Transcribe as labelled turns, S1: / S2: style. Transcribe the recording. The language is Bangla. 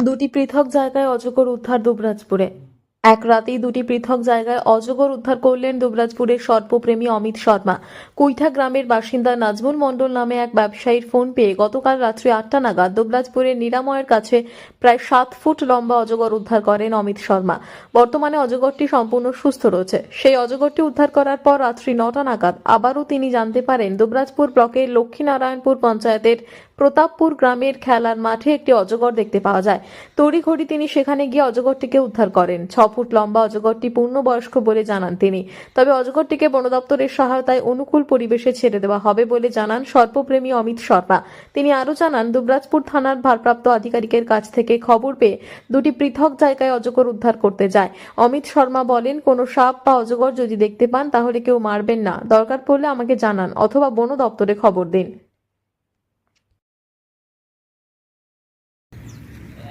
S1: দুটি পৃথক জায়গায় অজগর উদ্ধার দুবরাজপুরে। এক রাতেই দুটি পৃথক জায়গায় অজগর উদ্ধার করলেন দুবরাজপুরের সর্পপ্রেমী অমিত শর্মা। কুইঠা গ্রামের বাসিন্দা নাজমুল মণ্ডল নামে এক ব্যবসায়ীর ফোন পেয়ে গতকাল রাত্রি 8টা নাগাদ দুবরাজপুরের নিরাময়ের কাছে প্রায় 7 ফুট লম্বা অজগর উদ্ধার করেন অমিত শর্মা। বর্তমানে অজগরটি সম্পূর্ণ সুস্থ রয়েছে। সেই অজগরটি উদ্ধার করার পর রাত্রি 9টা নাগাদ আবারও তিনি জানতে পারেন দুবরাজপুর ব্লকের লক্ষ্মীনারায়ণপুর পঞ্চায়েতের প্রতাপপুর গ্রামের খেলার মাঠে একটি অজগর দেখতে পাওয়া যায়। তড়িঘড়ি তিনি সেখানে গিয়ে অজগরটিকে উদ্ধার করেন। 6 ফুট লম্বা অজগরটি পূর্ণবয়স্ক বলে জানান তিনি। তবে অজগরটিকে বন দপ্তরের সহায়তায় অনুকূল পরিবেশে ছেড়ে দেওয়া হবে বলে জানান সর্পপ্রেমী অমিত শর্মা। তিনি আরও জানান, দুবরাজপুর থানার ভারপ্রাপ্ত আধিকারিকের কাছ থেকে খবর পেয়ে দুটি পৃথক জায়গায় অজগর উদ্ধার করতে যায়। অমিত শর্মা বলেন, কোনো সাপ বা অজগর যদি দেখতে পান তাহলে কেউ মারবেন না, দরকার পড়লে আমাকে জানান অথবা বন দপ্তরে খবর দিন।